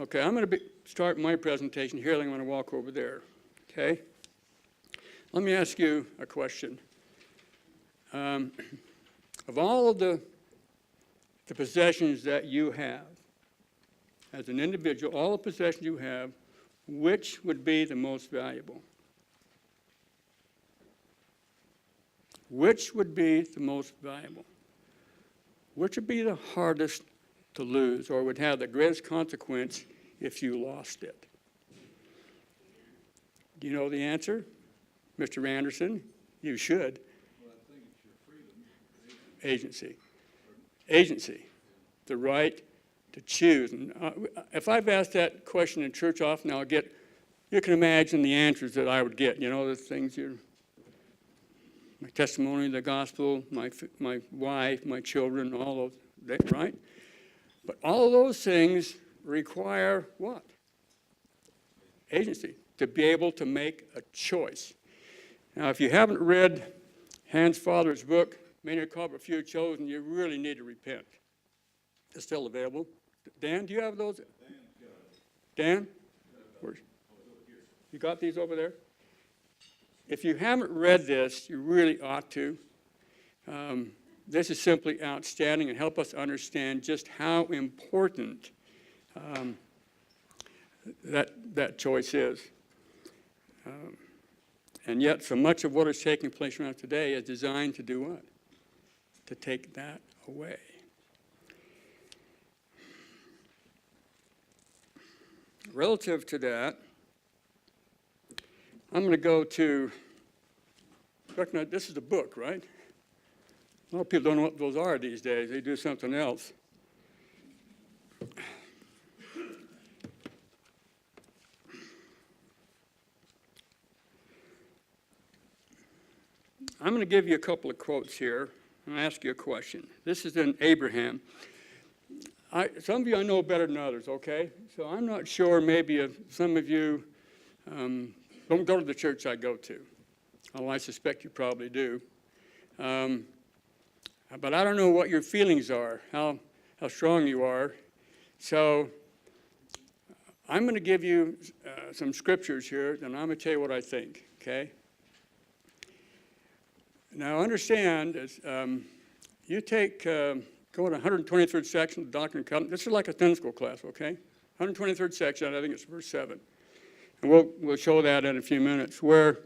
Okay, I'm going to start my presentation here, and I'm going to walk over there. Okay? Let me ask you a question. Of all of the possessions that you have, as an individual, all the possessions you have, which would be the most valuable? Which would be the most valuable? Which would be the hardest to lose, or would have the greatest consequence if you lost it? Do you know the answer, Mr. Anderson? You should. Well, I think it's your freedom. Agency. Agency. The right to choose. And if I've asked that question in church often, you can imagine the answers that I would get. You know, the things my testimony, the gospel, my wife, my children, all of that, right? But all of those things require what? Agency, to be able to make a choice. Now, if you haven't read Hans Father's book, Many Are Called But Few Are Chosen, you really need to repent. It's still available. Dan, do you have those? Dan? You got these over there? If you haven't read this, you really ought to. This is simply outstanding and help us understand just how important that choice is. And yet, so much of what is taking place around today is designed to do what? To take that away. Relative to that, I'm going to go to, this is a book, right? A lot of people don't know what those are these days. They do something else. I'm going to give you a couple of quotes here and ask you a question. This is in Abraham. Some of you I know better than others, okay? So I'm not sure, maybe if some of you don't go to the church I go to. Although I suspect you probably do. But I don't know what your feelings are, how strong you are. So I'm going to give you some scriptures here, and I'm going to tell you what I think, okay? Now understand, you take, go to 123rd section of the Doctrine and Covenants. This is like a Sunday school class, okay? 123rd section, I think it's verse 7. And we'll show that in a few minutes, where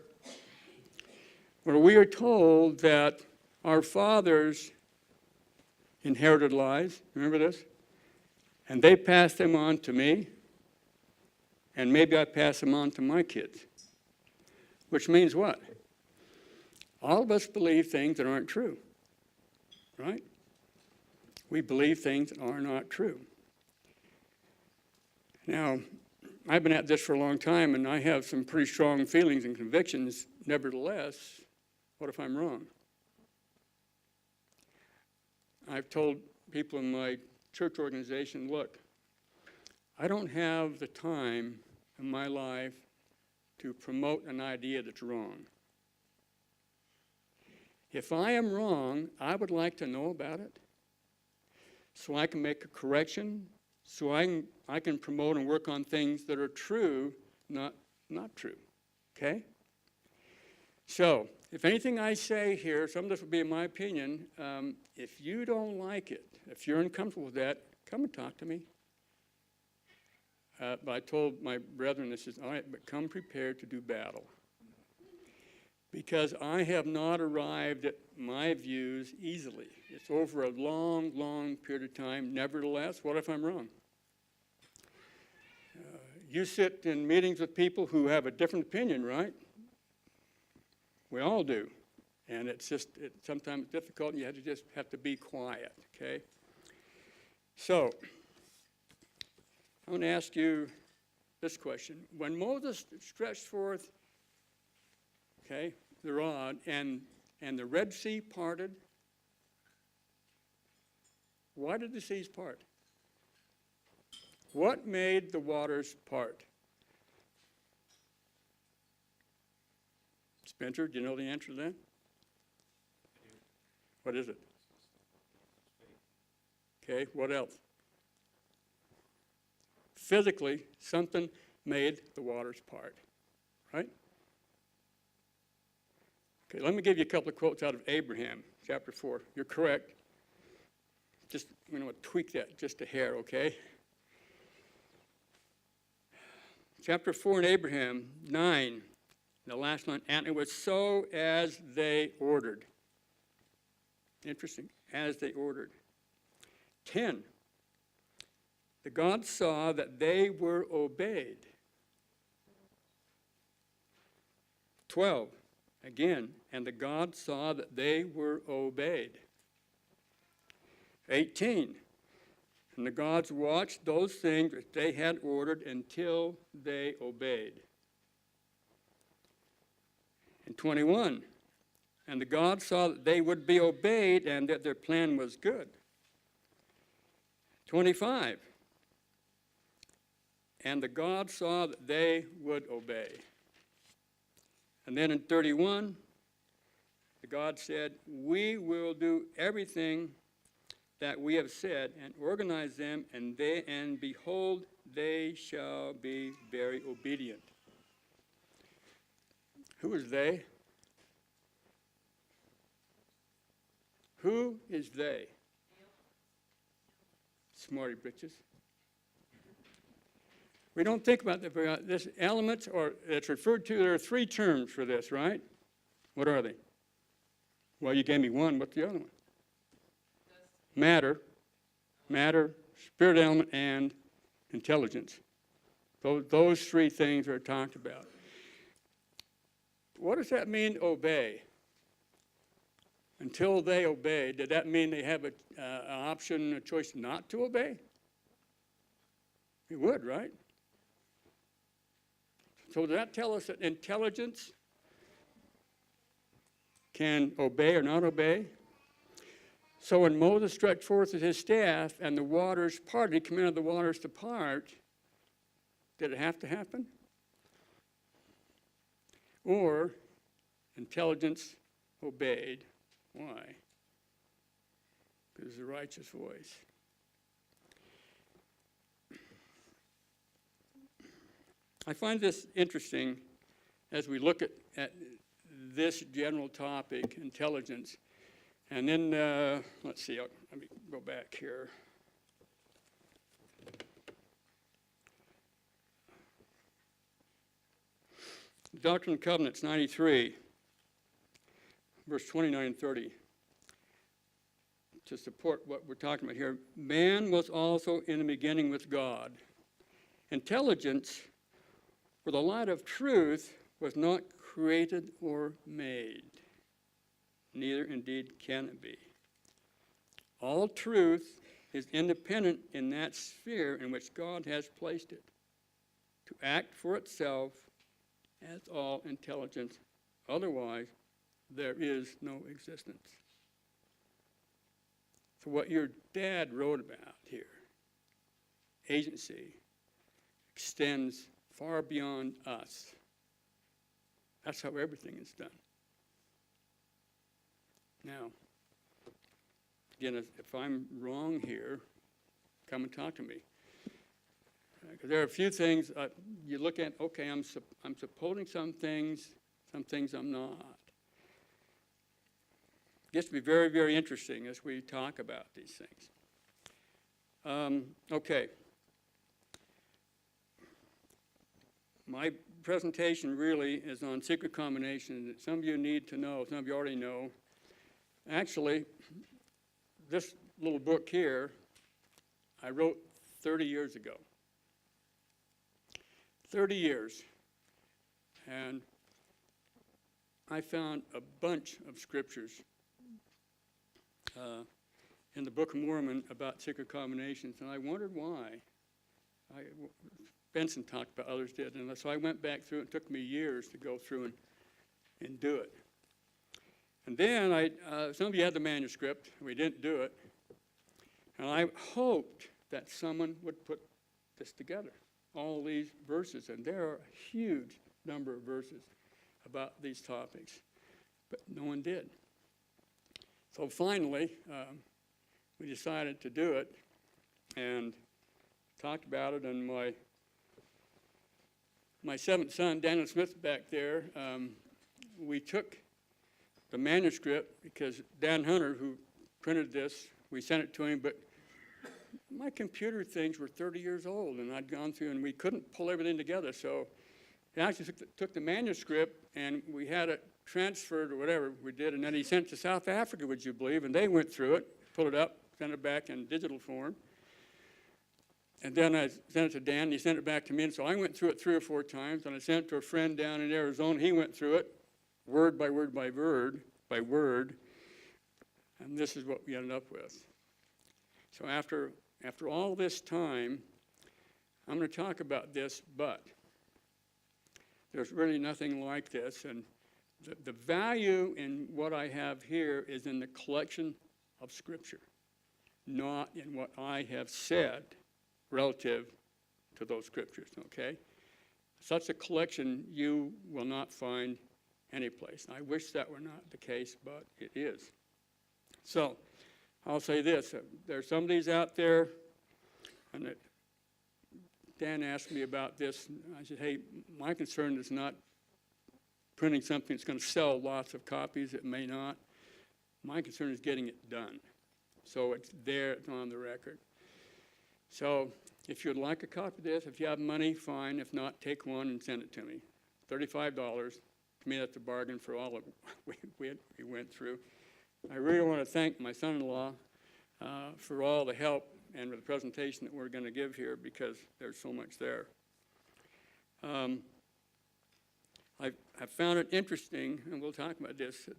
we are told that our fathers inherited lies. Remember this? And they passed them on to me, and maybe I pass them on to my kids. Which means what? All of us believe things that aren't true, right? We believe things that are not true. Now, I've been at this for a long time, and I have some pretty strong feelings and convictions. Nevertheless, what if I'm wrong? I've told people in my church organization, look, I don't have the time in my life to promote an idea that's wrong. If I am wrong, I would like to know about it so I can make a correction, so I can promote and work on things that are true, not true, okay? So, if anything I say here, some of this will be in my opinion, if you don't like it, if you're uncomfortable with that, come and talk to me. But I told my brethren, this is, all right, but come prepared to do battle. Because I have not arrived at my views easily. It's over a long, long period of time. Nevertheless, what if I'm wrong? You sit in meetings with people who have a different opinion, right? We all do. And it's sometimes difficult, and you just have to be quiet, okay? So, I'm going to ask you this question. When Moses stretched forth, okay, the rod, and the Red Sea parted, why did the seas part? What made the waters part? Spencer, do you know the answer to that? What is it? Okay, what else? physically, something made the waters part, right? Okay, let me give you a couple of quotes out of Abraham, chapter 4. You're correct. Just, I'm going to tweak that just a hair, okay? Chapter 4 in Abraham, 9, the last line, and it was so as they ordered. Interesting, as they ordered. 10, the God saw that they were obeyed. 12, again, and the God saw that they were obeyed. 18, and the gods watched those things that they had ordered until they obeyed. And 21, and the gods saw that they would be obeyed and that their plan was good. 25, and the gods saw that they would obey. And then in 31, the God said, we will do everything that we have said and organize them, and behold, they shall be very obedient. Who is they? Who is they? Smarty britches. We don't think about this element, or it's referred to, there are three terms for this, right? What are they? Well, you gave me one. What's the other one? Matter, spirit element, and intelligence. Those three things are talked about. What does that mean, obey? Until they obey, did that mean they have an option, a choice not to obey? It would, right? So does that tell us that intelligence can obey or not obey? So when Moses stretched forth his staff and the waters parted, he commanded the waters to part, did it have to happen? Or intelligence obeyed. Why? Because it's a righteous voice. I find this interesting as we look at this general topic, intelligence. And then, let's see, let me go back here. Doctrine and Covenants 93, verse 29 and 30. To support what we're talking about here, man was also in the beginning with God. Intelligence, for the light of truth, was not created or made. Neither indeed can it be. All truth is independent in that sphere in which God has placed it, to act for itself as all intelligence. Otherwise, there is no existence. So what your dad wrote about here, agency, extends far beyond us. That's how everything is done. Now, again, if I'm wrong here, come and talk to me. Because there are a few things you look at, okay, I'm supporting some things I'm not. It gets to be very, very interesting as we talk about these things. Okay. My presentation really is on secret combinations that some of you need to know, some of you already know. Actually, this little book here, I wrote 30 years ago. 30 years. And I found a bunch of scriptures in the Book of Mormon about secret combinations, and I wondered why. Benson talked about, others did, and so I went back through it. It took me years to go through and do it. And then some of you had the manuscript, and we didn't do it. And I hoped that someone would put this together, all these verses. And there are a huge number of verses about these topics, but no one did. So finally, we decided to do it and talked about it, and my seventh son, Daniel Smith, back there, we took the manuscript because Dan Hunter, who printed this, we sent it to him, but my computer things were 30 years old, and I'd gone through, and we couldn't pull everything together. So he actually took the manuscript, and we had it transferred or whatever we did, and then he sent it to South Africa, would you believe, and they went through it, pulled it up, sent it back in digital form. And then I sent it to Dan, and he sent it back to me, and so I went through it 3 or 4 times, and I sent it to a friend down in Arizona. He went through it, word by word by word, and this is what we ended up with. So after all this time, I'm going to talk about this, but there's really nothing like this, and the value in what I have here is in the collection of Scripture, not in what I have said relative to those Scriptures, okay? Such a collection you will not find anyplace. I wish that were not the case, but it is. So, I'll say this, there's some of these out there, and Dan asked me about this, and I said, hey, my concern is not printing something that's going to sell lots of copies. It may not. My concern is getting it done. So it's there, it's on the record. So if you'd like a copy of this, if you have money, fine. If not, take one and send it to me. $35. To me, that's a bargain for all of we went through. I really want to thank my son-in-law for all the help and for the presentation that we're going to give here, because there's so much there. I found it interesting, and we'll talk about this,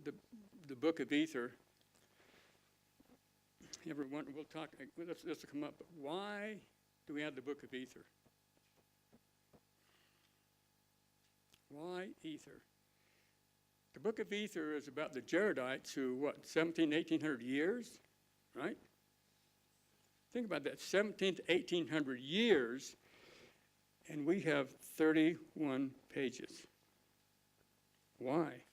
the book of Ether. We'll talk, this will come up, but why do we have the book of Ether? Why Ether? The book of Ether is about the Jaredites who, 1800 years, right? Think about that, 17 to 1800 years, and we have 31 pages. Why?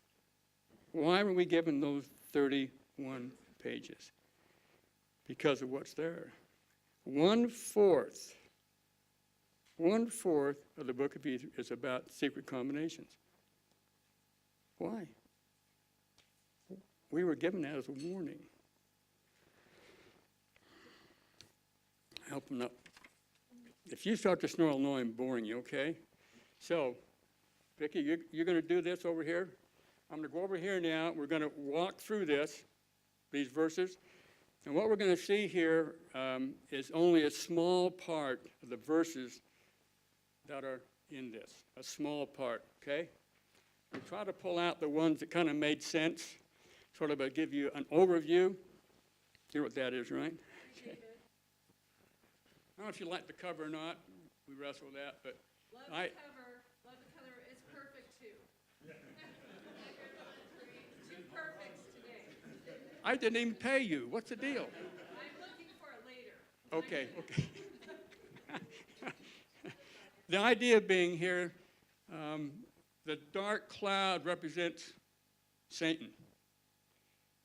Why were we given those 31 pages? Because of what's there. 1/4 of the book of Ether is about secret combinations. Why? We were given that as a warning. Help them up. If you start to snore, I'll know I'm boring you, okay? So, Vicki, you're going to do this over here. I'm going to go over here now. We're going to walk through these verses. And what we're going to see here is only a small part of the verses that are in this, a small part, okay? We'll try to pull out the ones that kind of made sense, sort of give you an overview. You know what that is, right? Okay. I don't know if you like the cover or not. We wrestle with that, but Love the cover. It's perfect, too. Two perfects today. I didn't even pay you. What's the deal? I'm looking for it later. Okay. The idea being here, the dark cloud represents Satan.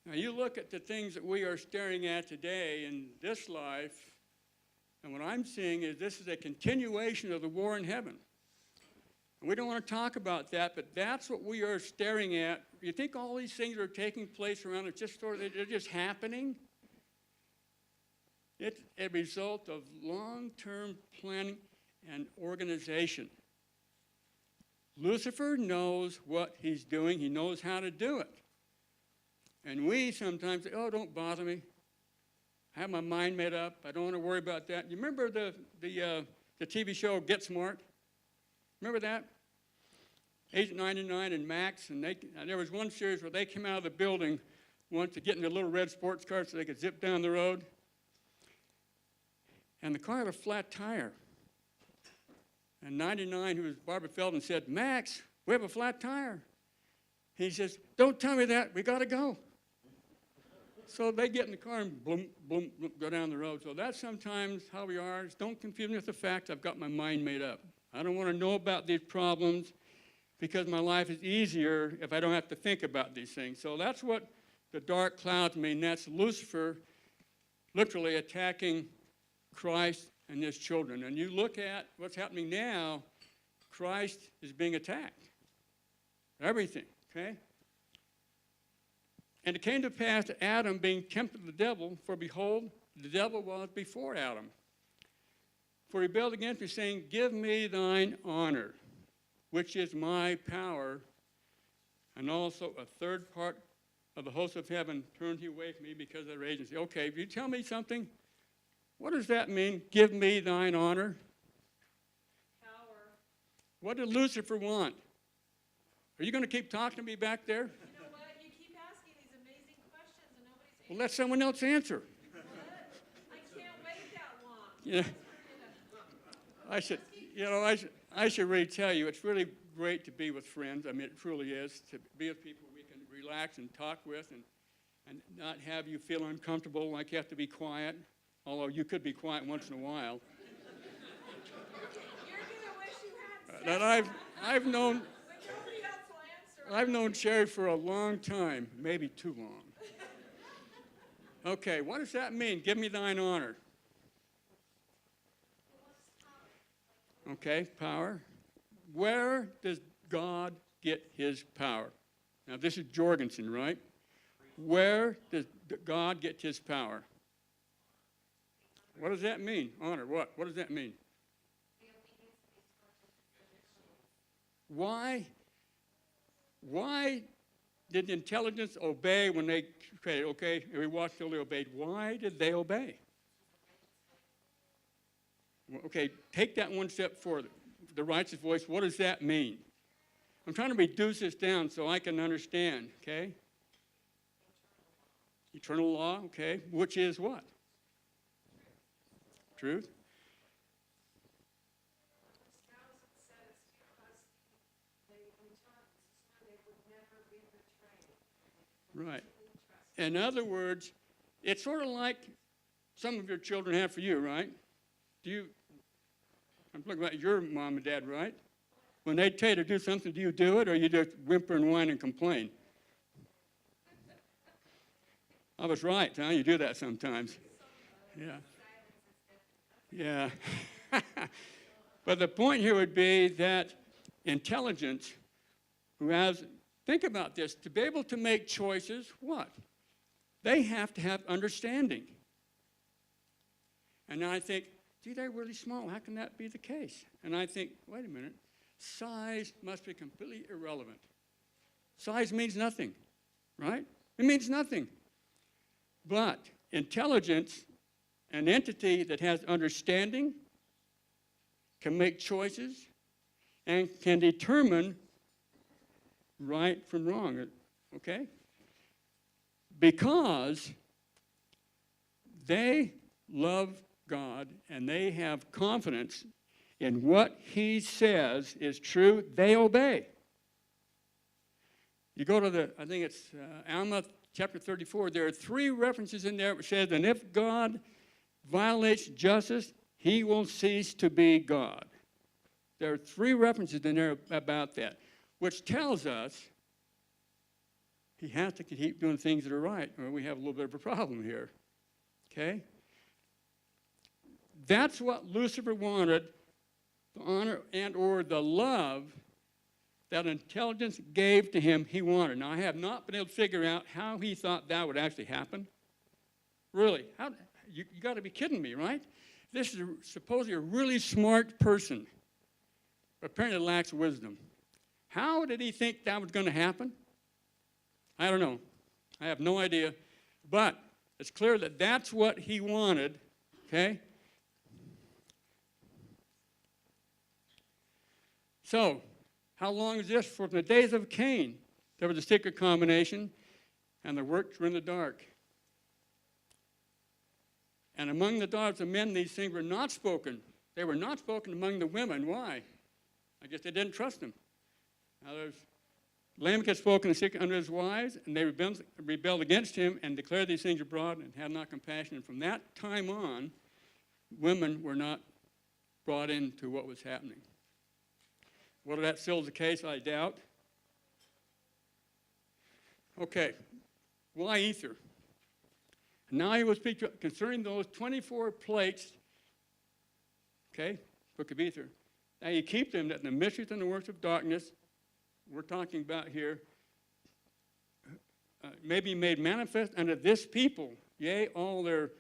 Now you look at the things that we are staring at today in this life, and what I'm seeing is this is a continuation of the war in heaven. And we don't want to talk about that, but that's what we are staring at. You think all these things are taking place around us, just sort of, they're just happening? It's a result of long-term planning and organization. Lucifer knows what he's doing. He knows how to do it. And we sometimes say, oh, don't bother me. I have my mind made up. I don't want to worry about that. You remember the TV show Get Smart? Remember that? Agent 99 and Max, and there was one series where they came out of the building once to get in their little red sports car so they could zip down the road. And the car had a flat tire. And 99, who was Barbara Feldon, said, Max, we have a flat tire. He says, don't tell me that. We got to go. So they get in the car and boom, boom, boom, go down the road. So that's sometimes how we are. Just don't confuse me with the fact I've got my mind made up. I don't want to know about these problems because my life is easier if I don't have to think about these things. So that's what the dark clouds mean. That's Lucifer literally attacking Christ and his children. And you look at what's happening now, Christ is being attacked. Everything, okay? And it came to pass that Adam being tempted of the devil, for behold, the devil was before Adam. For he rebelled against me, saying, give me thine honor, which is my power. And also a third part of the host of heaven turned he away from me because of their agency. Okay, if you tell me something, what does that mean? Give me thine honor. Power. What did Lucifer want? Are you going to keep talking to me back there? You know what? You keep asking these amazing questions and nobody's Well, let someone else answer. I can't wait that long. Yeah. I should really tell you, it's really great to be with friends. I mean, it truly is, to be with people we can relax and talk with and not have you feel uncomfortable like you have to be quiet, although you could be quiet once in a while. You're gonna wish you hadn't That said I've known, when nobody else will answer. I've known Sherry for a long time, maybe too long. Okay, what does that mean? Give me thine honor. Okay, power. Where does God get his power? Now, this is Jorgensen, right? Where does God get his power? What does that mean? Honor, what? What does that mean? Why did intelligence obey when they created? Okay, we watched till they obeyed. Why did they obey? Okay, take that one step further. The righteous voice, what does that mean? I'm trying to reduce this down so I can understand, okay? Eternal law, okay, which is what? Truth. Right. In other words, it's sort of like some of your children have for you, right? I'm talking about your mom and dad, right? When they tell you to do something, do you do it, or you just whimper and whine and complain? I was right, huh? You do that sometimes. Yeah. Yeah. But the point here would be that intelligence, think about this, to be able to make choices, what? They have to have understanding. And I think, gee, they're really small. How can that be the case? And I think, wait a minute, size must be completely irrelevant. Size means nothing, right? It means nothing. But intelligence, an entity that has understanding, can make choices, and can determine right from wrong, okay? Because they love God and they have confidence in what he says is true, they obey. You go to I think it's Alma chapter 34, there are 3 references in there which says, and if God violates justice, he will cease to be God. There are 3 references in there about that, which tells us he has to keep doing things that are right, or we have a little bit of a problem here, okay? That's what Lucifer wanted, the honor and or the love that intelligence gave to him, he wanted. Now, I have not been able to figure out how he thought that would actually happen. Really, you got to be kidding me, right? This is supposedly a really smart person, but apparently lacks wisdom. How did he think that was going to happen? I don't know. I have no idea. But it's clear that that's what he wanted, okay? So, how long is this? From the days of Cain, there was a secret combination, and the works were in the dark. And among the daughters of men, these things were not spoken. They were not spoken among the women. Why? I guess they didn't trust them. Now, Lamech had spoken in secret unto his wives, and they rebelled against him and declared these things abroad and had not compassion. And from that time on, women were not brought into what was happening. Whether that still is the case, I doubt. Okay, why ether? Now he will speak concerning those 24 plates Okay? Book of Ether. Now you keep them that the mysteries and the works of darkness, we're talking about here, may be made manifest unto this people. Yea, all their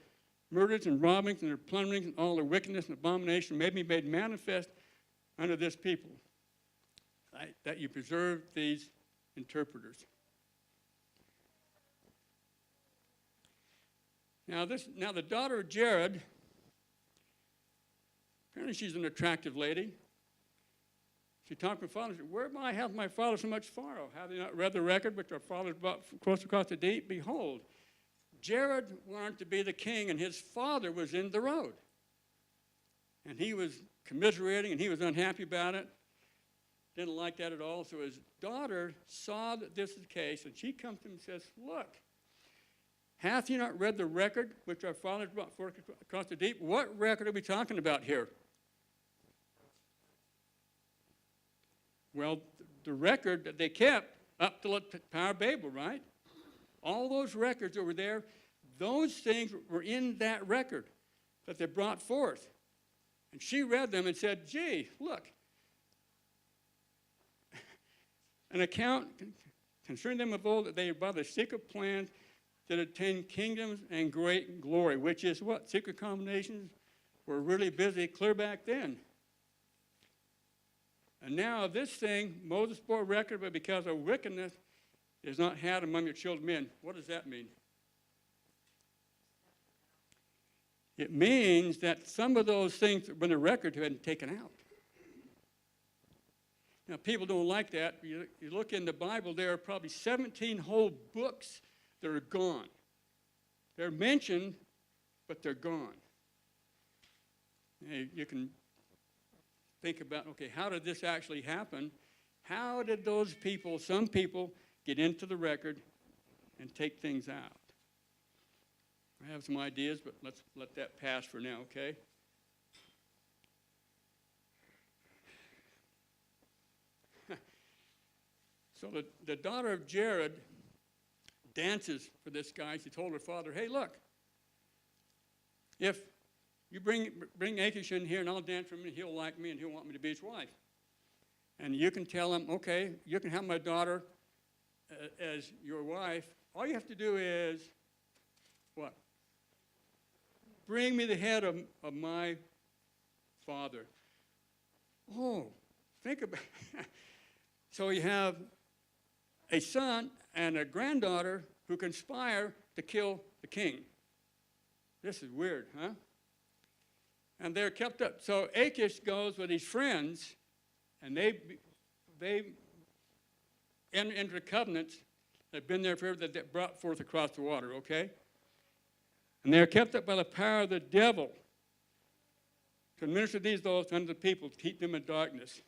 murders and robbings and their plunderings and all their wickedness and abomination may be made manifest unto this people. Right? That you preserve these interpreters. Now the daughter of Jared, apparently she's an attractive lady. She talked to her father and said, whereby hath my father so much sorrow? Have they not read the record which our fathers brought close across the deep? Behold, Jared wanted to be the king, and his father was in the road. And he was commiserating, and he was unhappy about it. Didn't like that at all. So his daughter saw that this is the case, and she comes to him and says, look, hath he not read the record which our fathers brought forth across the deep? What record are we talking about here? Well, the record that they kept up to the Tower of Babel, right? All those records that were there, those things were in that record that they brought forth. And she read them and said, gee, look, an account concerning them of old that they by the secret plans that attain kingdoms and great glory, which is what? Secret combinations were really busy clear back then. And now this thing, Moses bore record, but because of wickedness, is not had among your children men. What does that mean? It means that some of those things that were in the record have been taken out. Now, people don't like that. You look in the Bible, there are probably 17 whole books that are gone. They're mentioned, but they're gone. You can think about, okay, how did this actually happen? How did those people, some people, get into the record and take things out? I have some ideas, but let's let that pass for now, okay? So the daughter of Jared dances for this guy. She told her father, hey, look, if you bring Achish in here and I'll dance for him, and he'll like me and he'll want me to be his wife. And you can tell him, okay, you can have my daughter as your wife. All you have to do is, what? Bring me the head of my father. Oh, think about it. So you have a son and a granddaughter who conspire to kill the king. This is weird, huh? And they're kept up. So Achish goes with his friends, and they enter into covenants that have been there forever, that they brought forth across the water, okay? And they are kept up by the power of the devil to administer these laws unto the people, to keep them in darkness,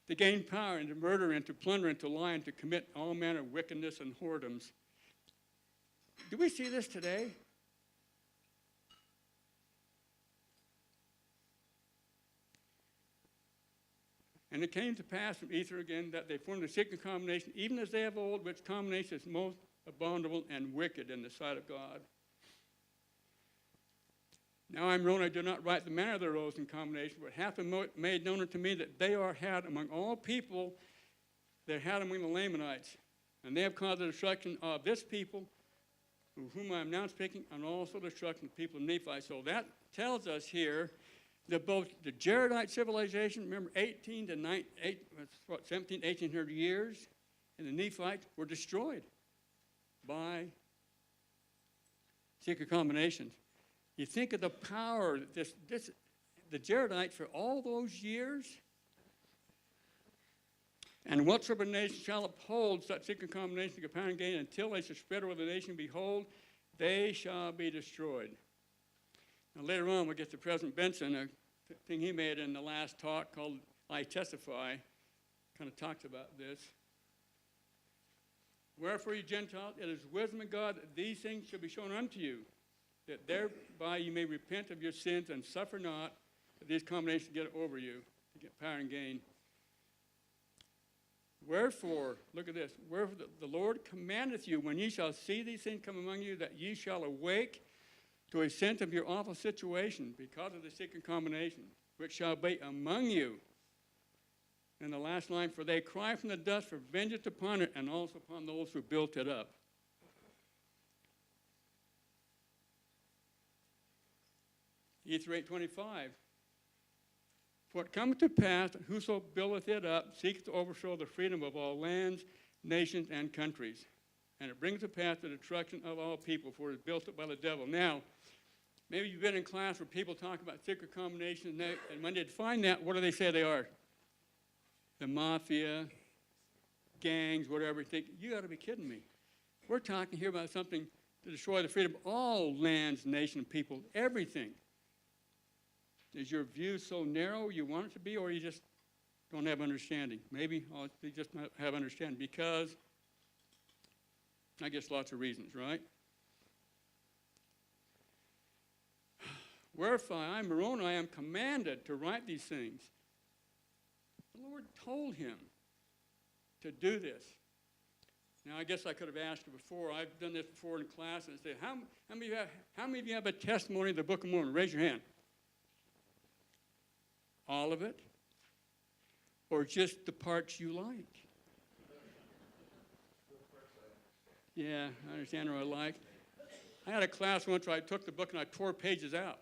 to gain power, and to murder, and to plunder, and to lie, and to commit all manner of wickedness and whoredoms. Do we see this today? And it came to pass from Ether again that they formed a secret combination, even as they have old, which combination is most abominable and wicked in the sight of God. Now I'm known, I do not write the manner of their oaths and combination, but hath been made known unto me that they are had among all people that had among the Lamanites. And they have caused the destruction of this people, of whom I am now speaking, and also the destruction of the people of Nephi. So that tells us here that both the Jaredite civilization, remember 1800 years, and the Nephites were destroyed by secret combinations. You think of the power that the Jaredites for all those years, and whatsoever nation shall uphold such secret combination to compound gain until they shall spread over the nation, behold, they shall be destroyed. Now later on we'll get to President Benson, a thing he made in the last talk called I Testify, kind of talks about this. Wherefore, you Gentiles, it is wisdom of God that these things shall be shown unto you, that thereby you may repent of your sins and suffer not that these combinations get over you, to get power and gain. Wherefore, look at this, wherefore the Lord commandeth you, when ye shall see these things come among you, that ye shall awake to a sense of your awful situation because of the secret combination, which shall be among you. And the last line, for they cry from the dust for vengeance upon it, and also upon those who built it up. Ether 8:25. For it cometh to pass that whoso buildeth it up seeketh to overthrow the freedom of all lands, nations, and countries. And it brings to pass the destruction of all people, for it is built up by the devil. Now, maybe you've been in class where people talk about secret combinations, and when they define that, what do they say they are? The mafia, gangs, whatever. You think, you got to be kidding me. We're talking here about something to destroy the freedom of all lands, nations, people, everything. Is your view so narrow you want it to be, or you just don't have understanding? Maybe you just not have understanding because, I guess, lots of reasons, right? Wherefore I, Moroni, I am commanded to write these things. The Lord told him to do this. Now, I guess I could have asked you before. I've done this before in class, and said, how many of you have a testimony of the Book of Mormon? Raise your hand. All of it? Or just the parts you like? Yeah, I understand what I like. I had a class once where I took the book and I tore pages out.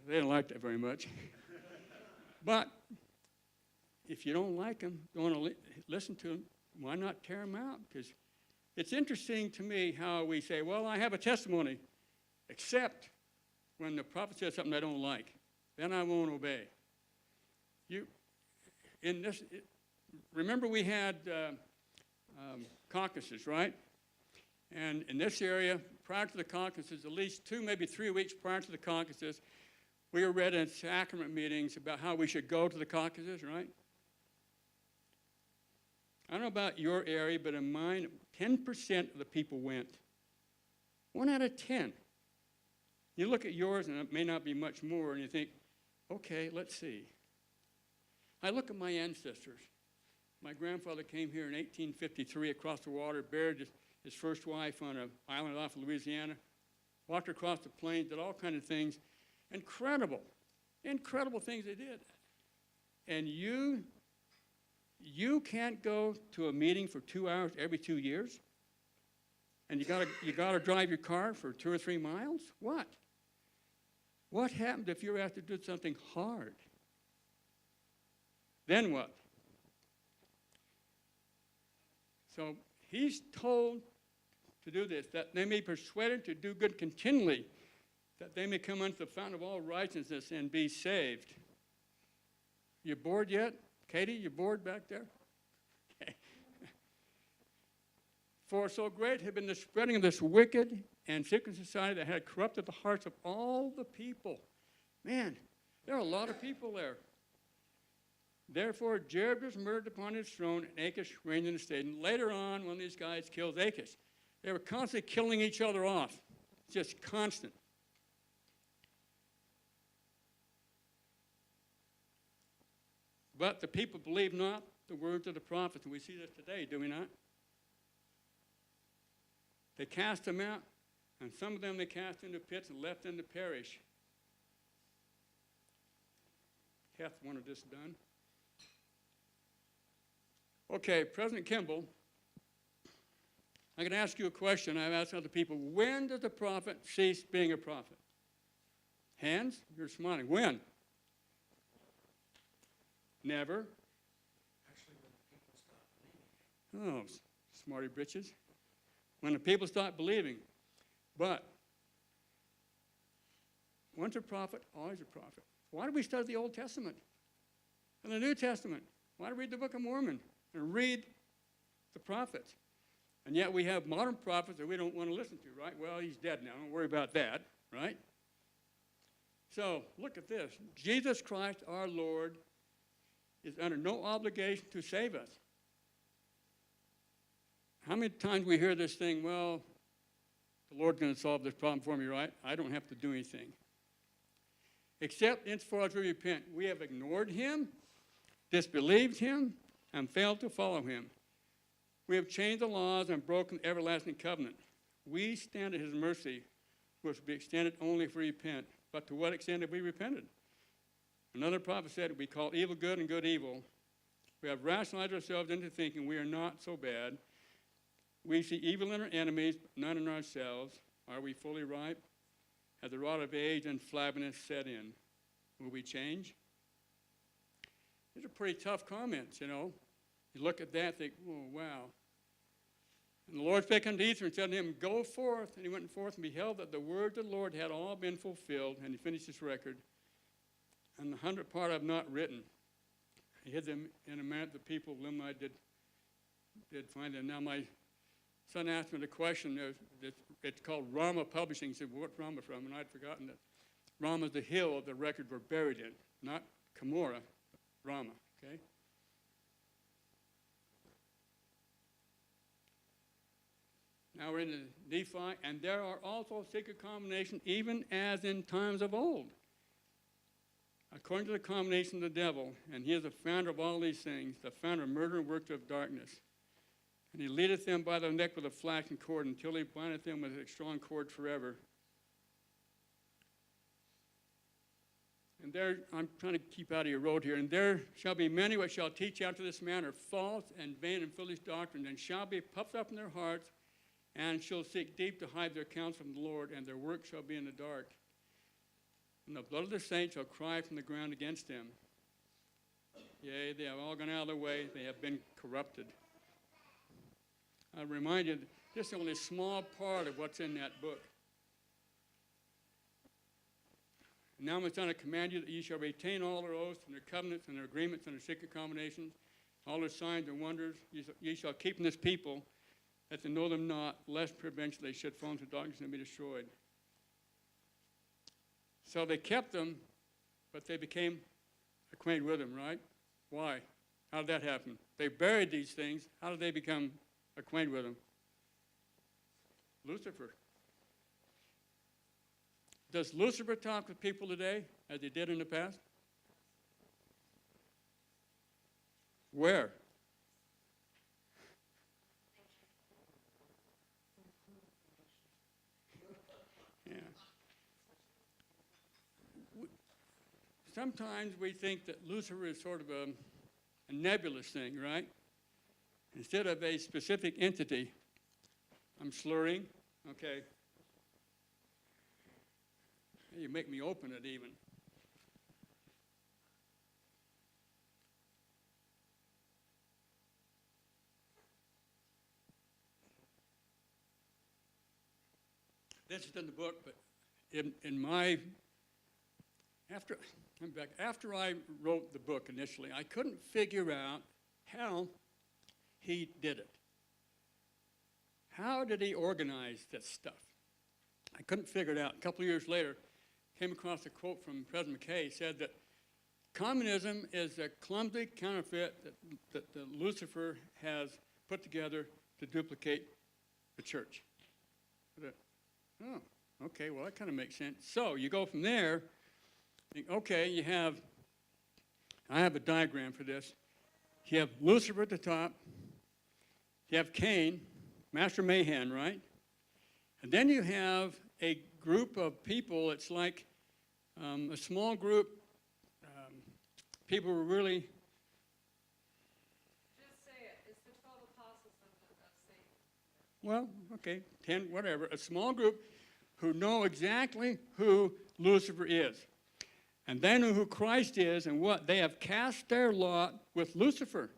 They didn't like that very much. But if you don't like them, don't want to listen to them, why not tear them out? Because it's interesting to me how we say, well, I have a testimony, except when the prophet says something I don't like. Then I won't obey. Remember we had caucuses, right? And in this area, prior to the caucuses, at least 2, maybe 3 weeks prior to the caucuses, we were read in sacrament meetings about how we should go to the caucuses, right? I don't know about your area, but in mine, 10% of the people went. 1 out of 10. You look at yours, and it may not be much more, and you think, okay, let's see. I look at my ancestors. My grandfather came here in 1853 across the water, buried his first wife on an island off of Louisiana, walked across the plains, did all kinds of things. Incredible things they did. And you can't go to a meeting for 2 hours every 2 years? And you gotta drive your car for 2 or 3 miles? What? What happened if you were asked to do something hard? Then what? So he's told to do this, that they may be persuaded to do good continually, that they may come unto the fountain of all righteousness and be saved. You bored yet? Katie, you bored back there? Okay. For so great had been the spreading of this wicked and secret society that had corrupted the hearts of all the people. Man, there are a lot of people there. Therefore, Jeroboam was murdered upon his throne, and Achish reigned in the state. And later on, one of these guys kills Achish. They were constantly killing each other off, just constant. But the people believed not the words of the prophets, and we see this today, do we not? They cast them out, and some of them they cast into pits and left them to perish. Kath wanted this done. Okay, President Kimball, I'm going to ask you a question. I've asked other people. When does a prophet cease being a prophet? Hands? You're smiling. When? Never. Actually, when the people stop believing. Oh, smarty britches. When the people start believing. But once a prophet, always a prophet. Why do we study the Old Testament and the New Testament? Why do we read the Book of Mormon and read the prophets? And yet we have modern prophets that we don't want to listen to, right? Well, he's dead now. Don't worry about that, right? So look at this. Jesus Christ, our Lord, is under no obligation to save us. How many times we hear this thing, well, the Lord's going to solve this problem for me, right? I don't have to do anything. Except insofar as we repent, we have ignored him, disbelieved him, and failed to follow him. We have changed the laws and broken the everlasting covenant. We stand at his mercy, was to be extended only if we repent. But to what extent have we repented? Another prophet said, we call evil good and good evil. We have rationalized ourselves into thinking we are not so bad. We see evil in our enemies, but none in ourselves. Are we fully ripe? Has the rot of age and flabbiness set in? Will we change? These are pretty tough comments, you know. You look at that and think, oh, wow. And the Lord spake unto Ether and said to him, go forth. And he went forth and beheld that the word of the Lord had all been fulfilled. And he finished his record. And the 100th part I've not written. He hid them in a manner the people of Limni did find them. Now my son asked me the question. It's called Rama Publishing. He said, well, what's Rama from? And I'd forgotten that Rama is the hill the records were buried in. Not Cumorah, Rama, okay? Now we're in the Nephi, and there are also secret combinations, even as in times of old. According to the combination of the devil, and he is the founder of all these things, the founder of murder and works of darkness. And he leadeth them by the neck with a flaxen cord until he bindeth them with a strong cord forever. And there, I'm trying to keep out of your road here, and there shall be many which shall teach after this manner false and vain and foolish doctrine, and shall be puffed up in their hearts, and shall seek deep to hide their counsel from the Lord, and their work shall be in the dark. And the blood of the saints shall cry from the ground against them. Yea, they have all gone out of the way, they have been corrupted. I remind you, this is only a small part of what's in that book. Now my son, I command you that ye shall retain all their oaths and their covenants and their agreements and their secret combinations, all their signs and wonders. Ye shall keep in this people, that they know them not, lest peradventure they should fall into darkness and be destroyed. So they kept them, but they became acquainted with them, right? Why? How did that happen? They buried these things. How did they become acquainted with them? Lucifer. Does Lucifer talk with people today as he did in the past? Where? Yeah. Sometimes we think that Lucifer is sort of a nebulous thing, right? Instead of a specific entity. I'm slurring, okay. You make me open it even. This is in the book, but in my, after I wrote the book initially, I couldn't figure out how he did it. How did he organize this stuff? I couldn't figure it out. A couple of years later, came across a quote from President McKay. He said that communism is a clumsy counterfeit that Lucifer has put together to duplicate the church. Oh, okay, well, that kind of makes sense. So you go from there, think, okay, I have a diagram for this. You have Lucifer at the top. You have Cain, Master Mayhem, right? And then you have a group of people. It's like a small group. People were really. Just say it. It's the 12 apostles of Satan. Well, okay, 10, whatever. A small group who know exactly who Lucifer is. And they know who Christ is and what. They have cast their lot with Lucifer.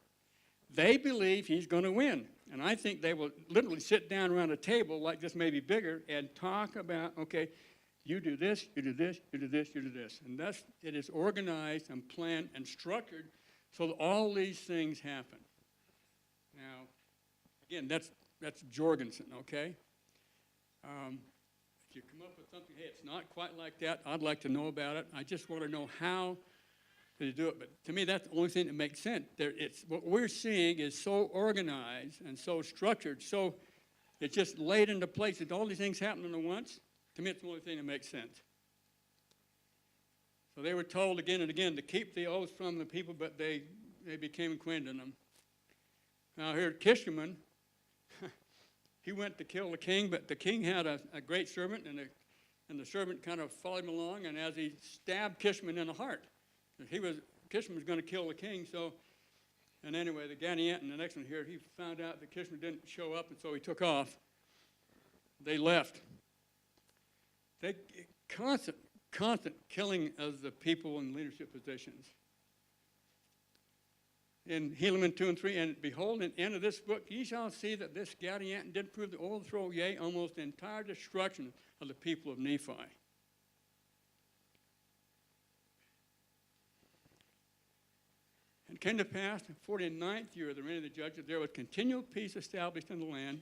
They believe he's going to win. And I think they will literally sit down around a table like this, maybe bigger, and talk about, okay, you do this, you do this, you do this, you do this. And it is organized and planned and structured so that all these things happen. Now, again, that's Jorgensen, okay? If you come up with something, hey, it's not quite like that, I'd like to know about it. I just want to know how to do it. But to me, that's the only thing that makes sense. What we're seeing is so organized and so structured, so it's just laid into place. It's all these things happening at once. To me, it's the only thing that makes sense. So they were told again and again to keep the oath from the people, but they became acquainted in them. Now here, Kishkumen, he went to kill the king, but the king had a great servant, and and the servant kind of followed him along, and as he stabbed Kishman in the heart, Kishman was going to kill the king, so, and anyway, the Gadianton, the next one here, he found out that Kishman didn't show up, and so he took off. They left. They constant killing of the people in leadership positions. In Helaman 2 and 3, and behold, in the end of this book, ye shall see that this Gadianton did prove the overthrow, yea, almost the entire destruction of the people of Nephi. And it came to pass, in the 49th year of the reign of the judges, there was continual peace established in the land,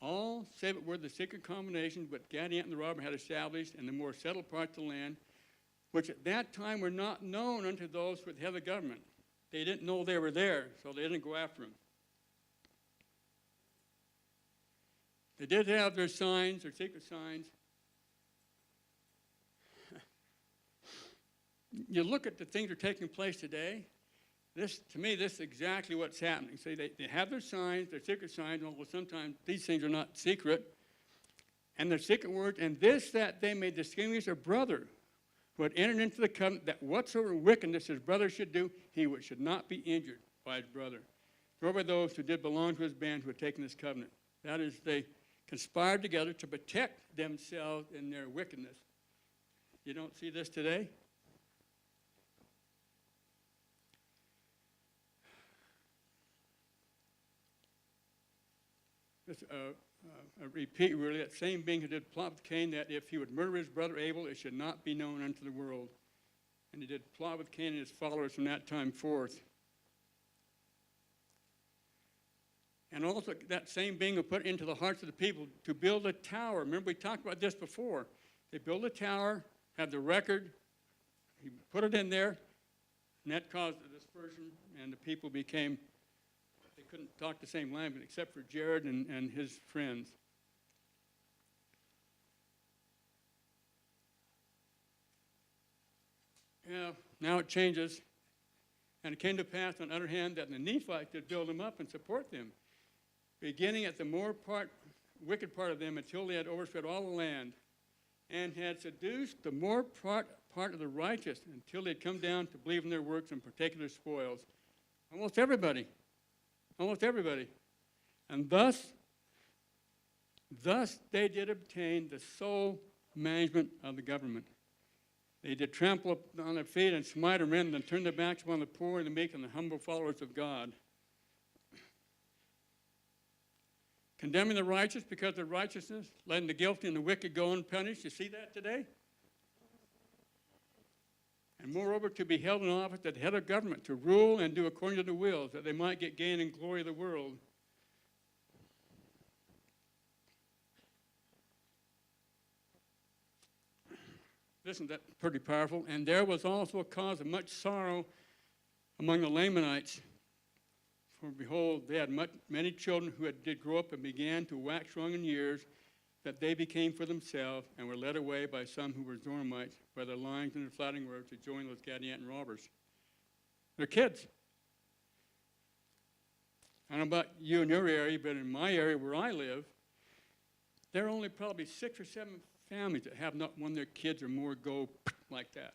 all save it were the secret combinations which Gadianton the robber had established in the more settled parts of the land, which at that time were not known unto those who had the government. They didn't know they were there, so they didn't go after them. They did have their signs, their secret signs. You look at the things that are taking place today, to me, this is exactly what's happening. See, they have their signs, their secret signs, although sometimes these things are not secret, and their secret words, and this that they may distinguish a brother who had entered into the covenant, that whatsoever wickedness his brother should do, he should not be injured by his brother. Nor by those who did belong to his band who had taken this covenant. That is, they conspired together to protect themselves in their wickedness. You don't see this today? A repeat, really, that same being who did plot with Cain, that if he would murder his brother Abel, it should not be known unto the world. And he did plot with Cain and his followers from that time forth. And also that same being who put into the hearts of the people to build a tower. Remember, we talked about this before. They built a tower, had the record, he put it in there, and that caused the dispersion, and the people became, they couldn't talk the same language except for Jared and his friends. Yeah, now it changes. And it came to pass, on the other hand, that the Nephites did build them up and support them, beginning at the wicked part of them, until they had overspread all the land, and had seduced the more part of the righteous, until they had come down to believe in their works and partake of their spoils. Almost everybody. And thus they did obtain the sole management of the government. They did trample on their feet and smite and rend and turn their backs upon the poor and the meek and the humble followers of God. Condemning the righteous because of their righteousness, letting the guilty and the wicked go unpunished. You see that today? And moreover, to be held in office at the head of government, to rule and do according to the will, that they might get gain and glory of the world. Isn't that pretty powerful? And there was also a cause of much sorrow among the Lamanites. For behold, they had many children who did grow up and began to wax strong in years, that they became for themselves and were led away by some who were Zoramites, by their lyings and their flattering words, to join those Gadianton robbers. They're kids. I don't know about you in your area, but in my area where I live, there are only probably 6 or 7 families that have not one of their kids or more go like that.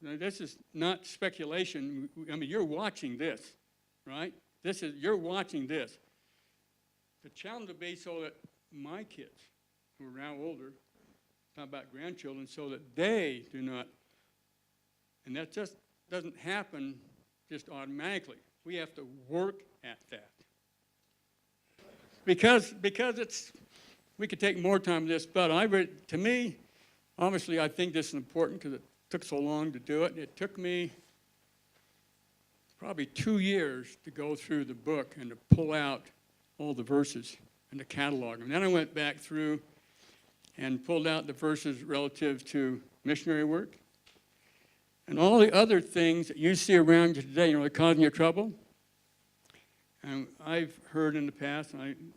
Now, this is not speculation. I mean, you're watching this, right? You're watching this. The challenge will be so that my kids, who are now older, talk about grandchildren, so that they do not, and that just doesn't happen just automatically. We have to work at that. Because we could take more time on this, but to me, obviously I think this is important because it took so long to do it. It took me probably 2 years to go through the book and to pull out all the verses and to catalog them. Then I went back through and pulled out the verses relative to missionary work and all the other things that you see around you today, they're causing you trouble. And I've heard in the past, and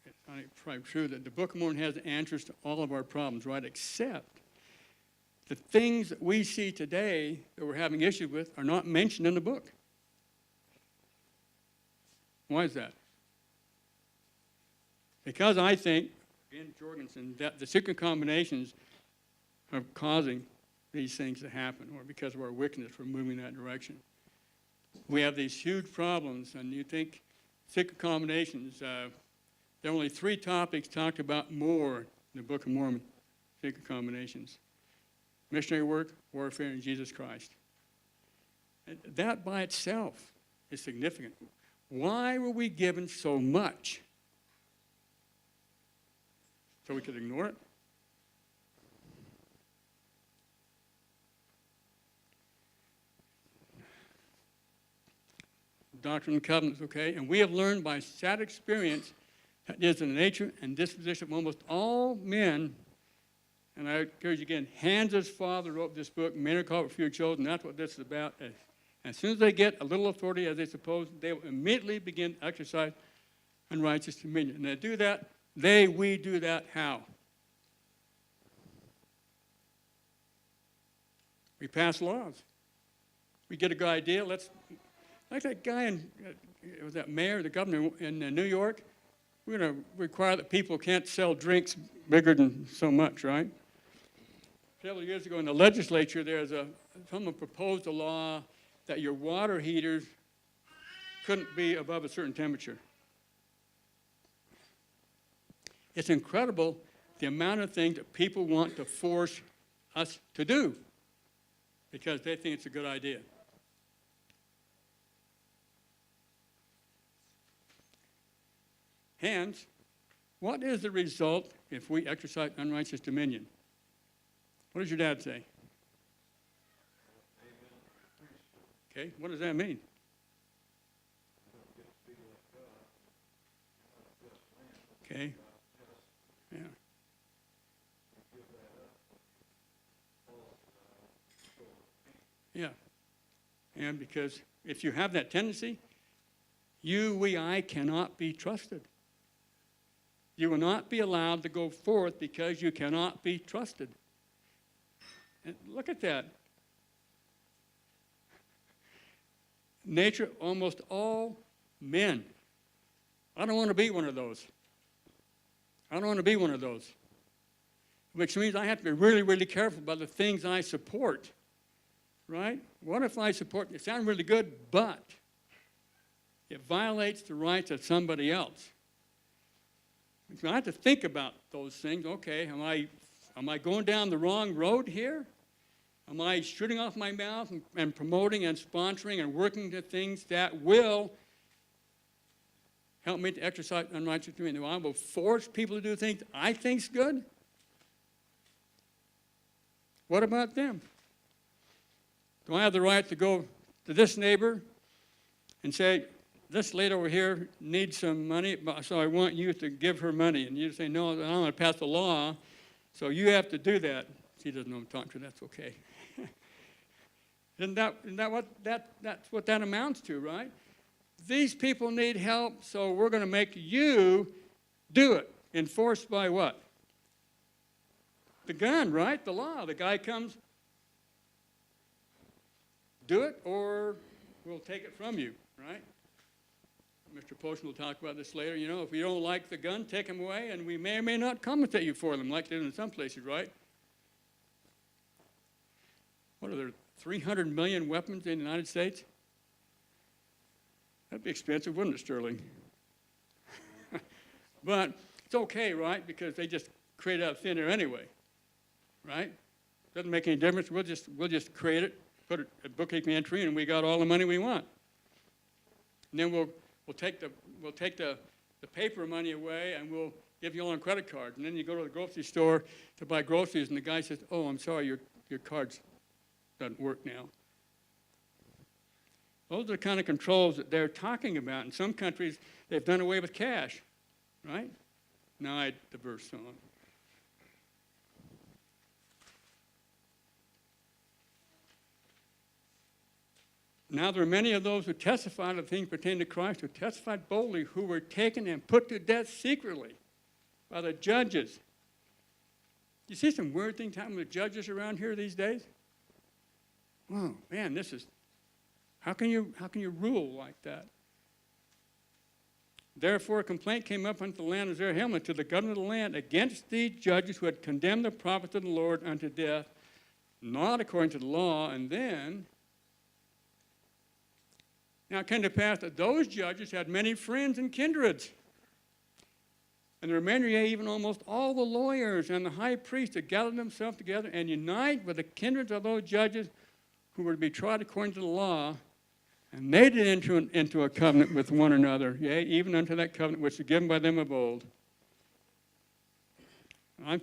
it's probably true, that the Book of Mormon has the answers to all of our problems, right? Except the things that we see today that we're having issues with are not mentioned in the book. Why is that? Because I think Ben Jorgensen, that the secret combinations are causing these things to happen, or because of our wickedness, we're moving in that direction. We have these huge problems, and you think secret combinations, there are only 3 topics talked about more in the Book of Mormon, secret combinations: missionary work, warfare, and Jesus Christ. And that by itself is significant. Why were we given so much? So we could ignore it? Doctrine and Covenants, okay? And we have learned by sad experience that it is the nature and disposition of almost all men. And I encourage you again, Hans's father wrote this book, Men Are Called for Few Chosen. That's what this is about. As soon as they get a little authority, as they suppose, they will immediately begin to exercise unrighteous dominion. And they do that, we do that how? We pass laws. We get a good idea. Let's, like that guy in, was that mayor, the governor in New York? We're going to require that people can't sell drinks bigger than so much, right? Several years ago in the legislature, someone proposed a law that your water heaters couldn't be above a certain temperature. It's incredible the amount of things that people want to force us to do because they think it's a good idea. Hence, what is the result if we exercise unrighteous dominion? What does your dad say? Okay, what does that mean? Okay, yeah. Yeah, and because if you have that tendency, I cannot be trusted. You will not be allowed to go forth because you cannot be trusted. And look at that. Nature, almost all men. I don't want to be one of those. I don't want to be one of those. Which means I have to be really, really careful about the things I support. Right? What if I support, it sounds really good, but it violates the rights of somebody else? So I have to think about those things. Okay, am I going down the wrong road here? Am I shooting off my mouth and promoting and sponsoring and working to things that will help me to exercise unrighteous dominion? I will force people to do things I think's good? What about them? Do I have the right to go to this neighbor and say, this lady over here needs some money, so I want you to give her money? And you say, no, I'm going to pass a law, so you have to do that. She doesn't know I'm talking to her, that's okay. Isn't that what that's what that amounts to, right? These people need help, so we're going to make you do it. Enforced by what? The gun, right? The law. The guy comes, do it, or we'll take it from you, right? Mr. Potion will talk about this later. You know, if you don't like the gun, take them away, and we may or may not compensate you for them, like they do in some places, right? What are there, 300 million weapons in the United States? That'd be expensive, wouldn't it, Sterling? But it's okay, right? Because they just create it out of thin air anyway, right? Doesn't make any difference. We'll just create it, put it a bookkeeping entry, and we got all the money we want. And then we'll take the paper money away, and we'll give you all a credit card. And then you go to the grocery store to buy groceries, and the guy says, "Oh, I'm sorry, your card doesn't work now." Those are the kind of controls that they're talking about. In some countries, they've done away with cash, right? Now I diverse on. Now there are many of those who testified of things pertaining to Christ, who testified boldly, who were taken and put to death secretly by the judges. You see some weird things happening with judges around here these days? Oh man, this is, how can you rule like that? Therefore, a complaint came up unto the land of Zarahemla to the governor of the land against these judges who had condemned the prophets of the Lord unto death, not according to the law. And then, now it came to pass that those judges had many friends and kindreds. And the remainder, yea, even almost all the lawyers and the high priests had gathered themselves together and unite with the kindreds of those judges who were to be tried according to the law. And they did enter into a covenant with one another, yea, even unto that covenant which was given by them of old. I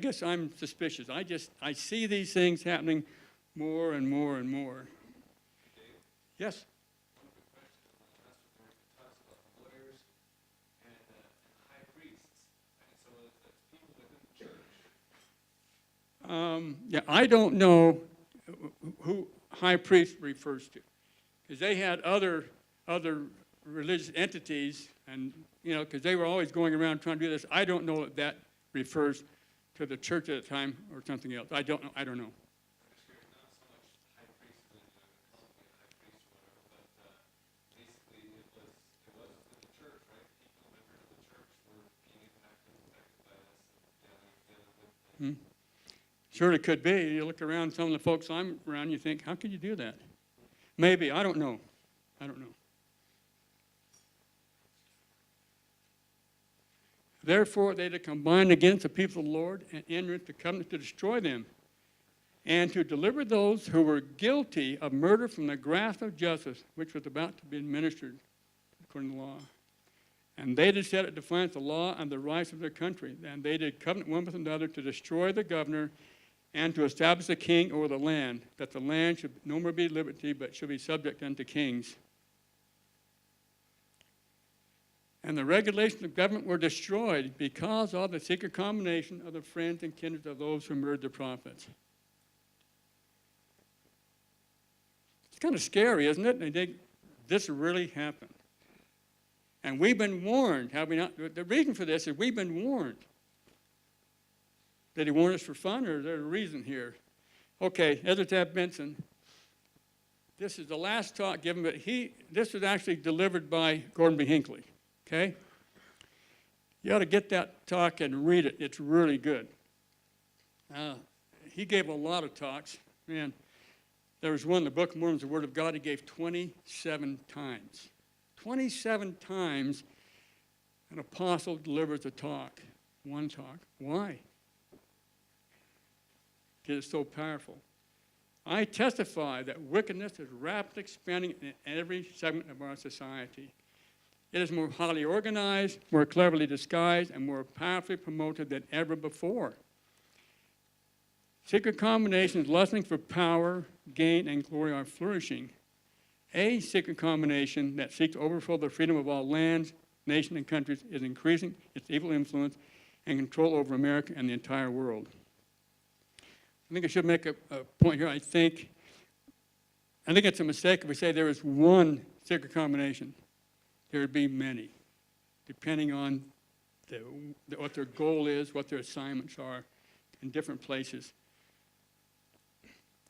guess I'm suspicious. I see these things happening more and more and more. Yes? Yeah, I don't know who high priest refers to, because they had other religious entities, and because they were always going around trying to do this. I don't know if that refers to the church at the time or something else. I don't know. Not so much high priest as in a high priest or whatever, but basically it was within the church, right? People, members of the church were being impacted by this and dealing with things. Surely could be. You look around, some of the folks I'm around, you think, how could you do that? Maybe. I don't know. Therefore, they that combined against the people of the Lord and enter into covenant to destroy them, and to deliver those who were guilty of murder from the grasp of justice, which was about to be administered according to the law. And they did set at defiance the law and the rights of their country. And they did covenant one with another to destroy the governor and to establish a king over the land, that the land should no more be liberty, but should be subject unto kings. And the regulations of government were destroyed because of the secret combination of the friends and kindred of those who murdered the prophets. It's kind of scary, isn't it? They think this really happened. And we've been warned, have we not? The reason for this is we've been warned. Did he warn us for fun, or is there a reason here? Okay, Ezra Taft Benson. This is the last talk given, but this was actually delivered by Gordon B. Hinckley. Okay? You ought to get that talk and read it. It's really good. He gave a lot of talks. Man, there was one, the Book of Mormon, the Word of God, he gave 27 times. 27 times an apostle delivers a talk, one talk. Why? Because it's so powerful. I testify that wickedness is rapidly expanding in every segment of our society. It is more highly organized, more cleverly disguised, and more powerfully promoted than ever before. Secret combinations lusting for power, gain, and glory are flourishing. A secret combination that seeks to overthrow the freedom of all lands, nations, and countries is increasing its evil influence and control over America and the entire world. I think I should make a point here. I think it's a mistake if we say there is one secret combination. There would be many, depending on what their goal is, what their assignments are in different places.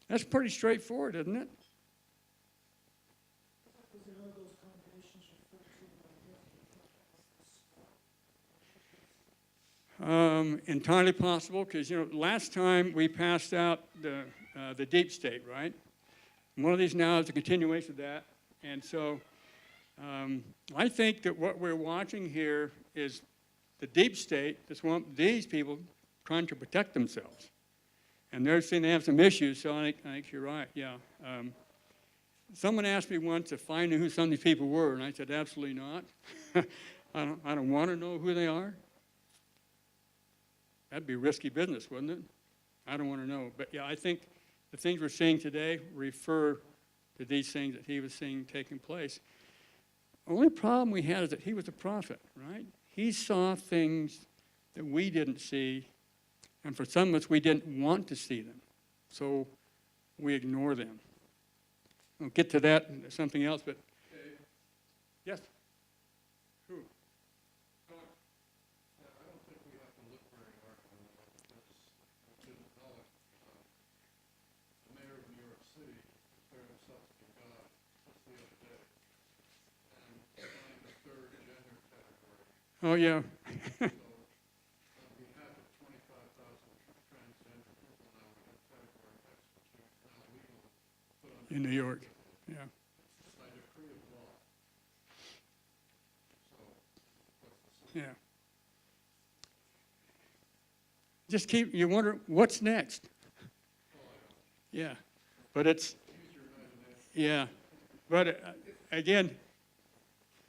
That's pretty straightforward, isn't it? Was there one of those combinations referred to by Entirely possible, because last time we passed out the deep state, right? One of these now is a continuation of that, and so I think that what we're watching here is the deep state. These people trying to protect themselves, and they're saying they have some issues. So I think you're right. Yeah. Someone asked me once if I knew who some of these people were, and I said absolutely not. I don't want to know who they are. That'd be risky business, wouldn't it? I don't want to know. But yeah, I think the things we're seeing today refer to these things that he was seeing taking place. The only problem we had is that he was a prophet, right? He saw things that we didn't see, and for some of us, we didn't want to see them. So we ignore them. We'll get to that and something else, but yes? Who? Yeah, I don't think we have to look very hard for that, because we didn't know it. The mayor of New York City declared himself to be God just the other day, and signed the third gender Oh, yeah. On behalf of 25,000 transgender people now, we have category X, which is now legal, put on In New York, yeah. by decree of law. So, what's the Yeah. Just you wonder, what's next? Yeah, but it's, yeah. But again,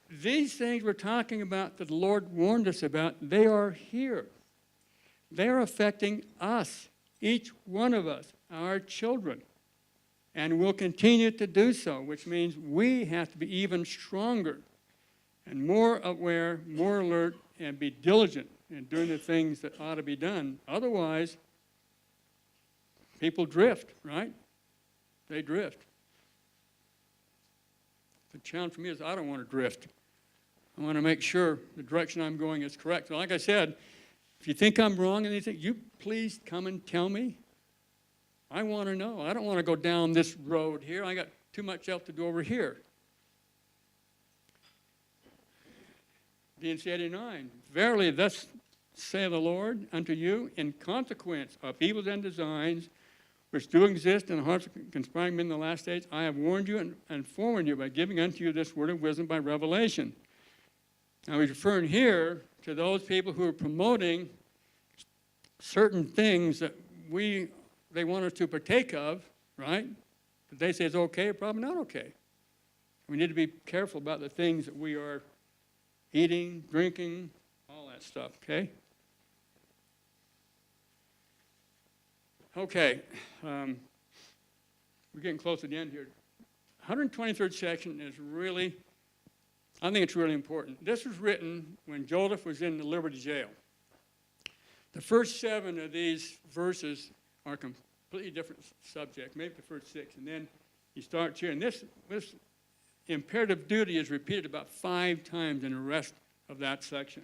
these things we're talking about that the Lord warned us about, they are here. They are affecting us, each one of us, our children, and will continue to do so, which means we have to be even stronger and more aware, more alert, and be diligent in doing the things that ought to be done. Otherwise, people drift, right? They drift. The challenge for me is I don't want to drift. I want to make sure the direction I'm going is correct. So like I said, if you think I'm wrong in anything, you please come and tell me. I want to know. I don't want to go down this road here. I got too much else to do over here. D&C 89, verily thus saith the Lord unto you, in consequence of evils and designs which do exist in the hearts of conspiring men in the last days, I have warned you and forewarned you by giving unto you this word of wisdom by revelation. Now he's referring here to those people who are promoting certain things that they want us to partake of, right? That they say is okay or probably not okay. We need to be careful about the things that we are eating, drinking, all that stuff, okay? Okay, we're getting close to the end here. 123rd section is really, I think it's really important. This was written when Joseph was in the Liberty Jail. The first 7 of these verses are completely different subject, maybe the first 6, and then he starts here. And this imperative duty is repeated about 5 times in the rest of that section.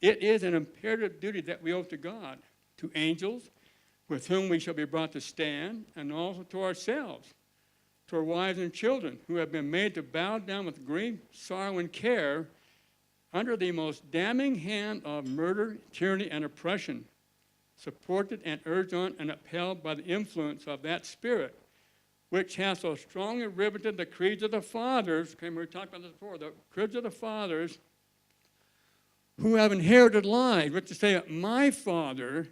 It is an imperative duty that we owe to God, to angels, with whom we shall be brought to stand, and also to ourselves, to our wives and children, who have been made to bow down with grief, sorrow, and care under the most damning hand of murder, tyranny, and oppression, supported and urged on and upheld by the influence of that spirit, which has so strongly riveted the creeds of the fathers. Okay, we talked about this before, the creeds of the fathers, who have inherited lies, which is to say, my father,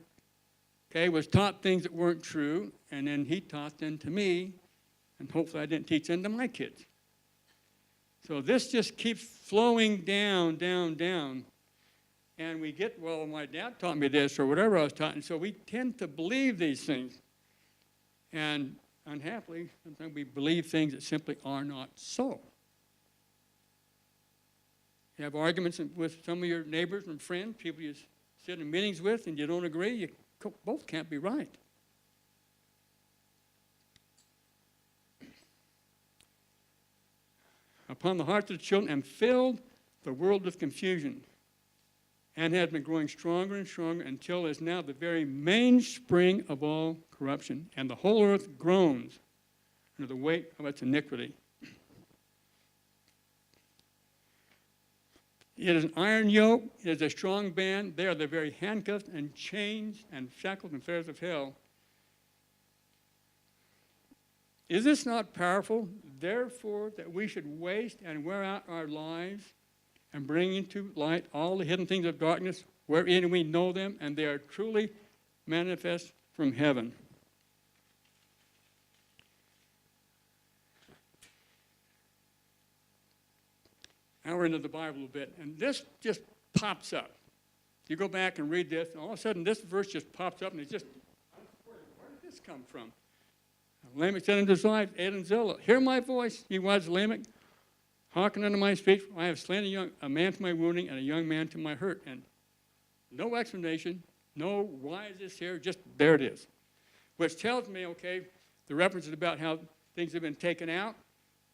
okay, was taught things that weren't true, and then he taught them to me, and hopefully I didn't teach them to my kids. So this just keeps flowing down, down, down. And we get, well, my dad taught me this, or whatever I was taught, and so we tend to believe these things. And unhappily, sometimes we believe things that simply are not so. You have arguments with some of your neighbors and friends, people you sit in meetings with, and you don't agree, you both can't be right. Upon the hearts of the children, and filled the world with confusion, and has been growing stronger and stronger until it is now the very mainspring of all corruption, and the whole earth groans under the weight of its iniquity. It is an iron yoke, it is a strong band. They are the very handcuffs and chains and shackles and fetters of hell. Is this not powerful? Therefore, that we should waste and wear out our lives and bring into light all the hidden things of darkness, wherein we know them, and they are truly manifest from heaven. Now we're into the Bible a little bit, and this just pops up. You go back and read this, and all of a sudden this verse just pops up, and it's just, where did this come from? Lamech said unto his wife, Ed and Zillah, hear my voice, ye wives of Lamech, hearken unto my speech, for I have slain a man to my wounding, and a young man to my hurt. And no explanation, no why is this here, just there it is. Which tells me, okay, the reference is about how things have been taken out.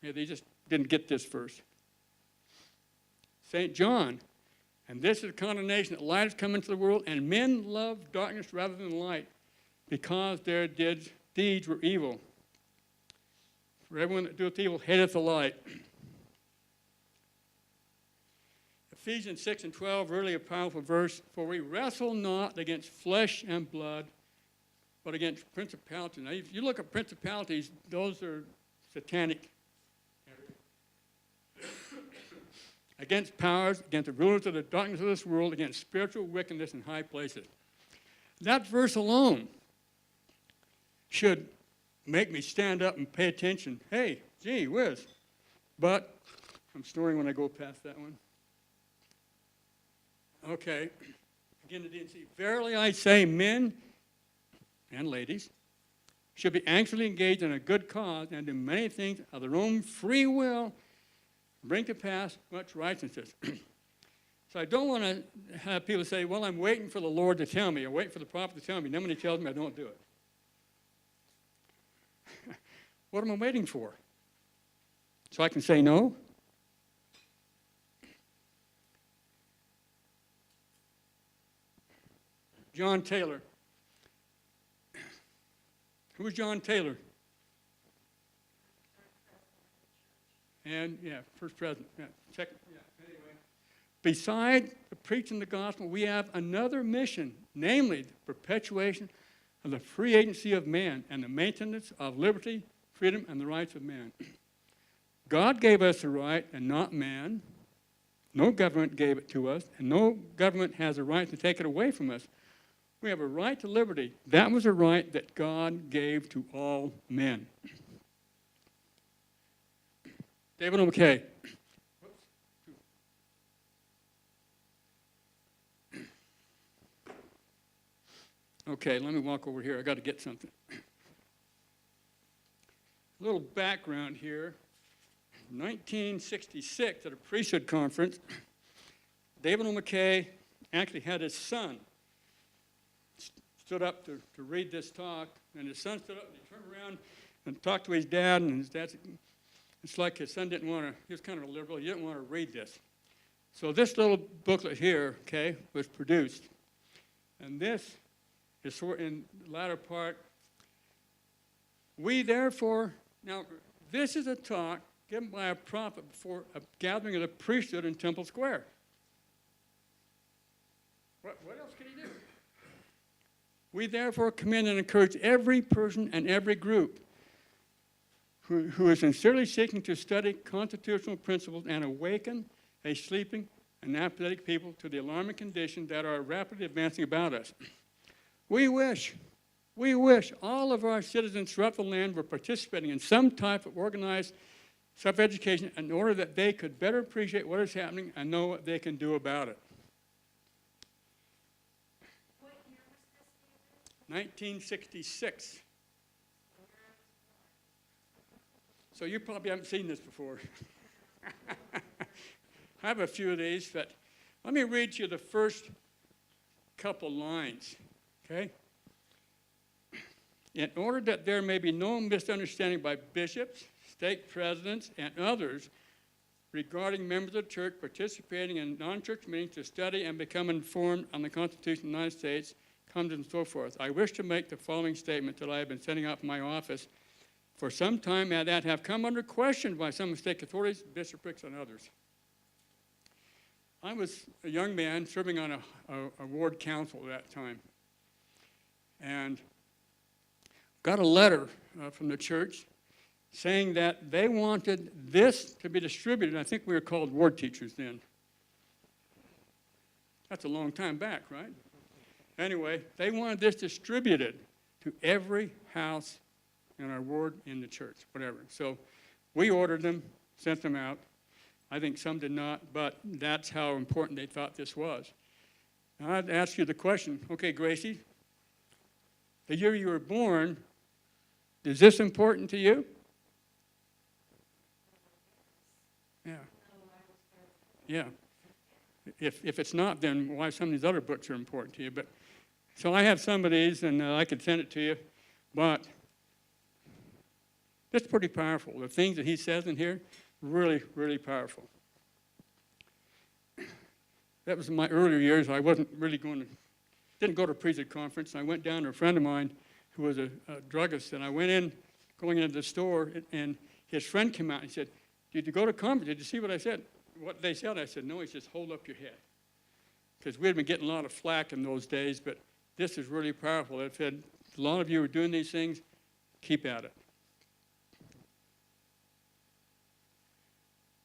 Yeah, they just didn't get this verse. St. John, and this is the condemnation that light has come into the world, and men love darkness rather than light, because their deeds were evil. For everyone that doeth evil hateth the light. Ephesians 6 and 12, really a powerful verse. For we wrestle not against flesh and blood, but against principalities. Now, if you look at principalities, those are satanic. Against powers, against the rulers of the darkness of this world, against spiritual wickedness in high places. That verse alone should make me stand up and pay attention. Hey, gee whiz. But I'm snoring when I go past that one. Okay. Again, the DNC. Verily I say, men and ladies should be anxiously engaged in a good cause and do many things of their own free will, bring to pass much righteousness. So I don't want to have people say, well, I'm waiting for the Lord to tell me, or waiting for the prophet to tell me. Then when he tells me, I don't do it. What am I waiting for? So I can say no? John Taylor. Who was John Taylor? And, yeah, first president. Yeah, second, yeah, anyway. Beside the preaching the gospel, we have another mission, namely the perpetuation of the free agency of man and the maintenance of liberty, freedom, and the rights of man. God gave us the right and not man. No government gave it to us, and no government has a right to take it away from us. We have a right to liberty. That was a right that God gave to all men. David McKay. Okay, let me walk over here. I got to get something. A little background here. 1966, at a priesthood conference, David McKay actually had his son stood up to read this talk, and his son stood up and he turned around and talked to his dad, and his dad said, it's like his son didn't want to, he was kind of a liberal, he didn't want to read this. So this little booklet here, okay, was produced. And this is in the latter part. We therefore, now this is a talk given by a prophet before a gathering of the priesthood in Temple Square. What else can he do? We therefore commend and encourage every person and every group who is sincerely seeking to study constitutional principles and awaken a sleeping and apathetic people to the alarming conditions that are rapidly advancing about us. We wish all of our citizens throughout the land were participating in some type of organized self-education in order that they could better appreciate what is happening and know what they can do about it. What year was this, David? 1966. So you probably haven't seen this before. I have a few of these, but let me read you the first couple lines, okay? In order that there may be no misunderstanding by bishops, stake presidents, and others regarding members of the church participating in non-church meetings to study and become informed on the Constitution of the United States, comes and so forth. I wish to make the following statement that I have been sending out from my office for some time and that have come under question by some stake authorities, bishoprics, and others. I was a young man serving on a ward council at that time, and got a letter from the church saying that they wanted this to be distributed. I think we were called ward teachers then. That's a long time back, right? Anyway, they wanted this distributed to every house in our ward in the church, whatever. So we ordered them, sent them out. I think some did not, but that's how important they thought this was. Now I'd ask you the question, okay, Gracie, the year you were born, is this important to you? Yeah. Yeah. If it's not, then why some of these other books are important to you? But so I have some of these, and I could send it to you, but it's pretty powerful. The things that he says in here, really, really powerful. That was in my earlier years. I wasn't really didn't go to a priesthood conference. I went down to a friend of mine who was a druggist, and I went in, going into the store, and his friend came out and he said, did you go to conference? Did you see what I said? what they said, I said, no, he says, hold up your head. Because we had been getting a lot of flack in those days, but this is really powerful. It said, a lot of you are doing these things, keep at it.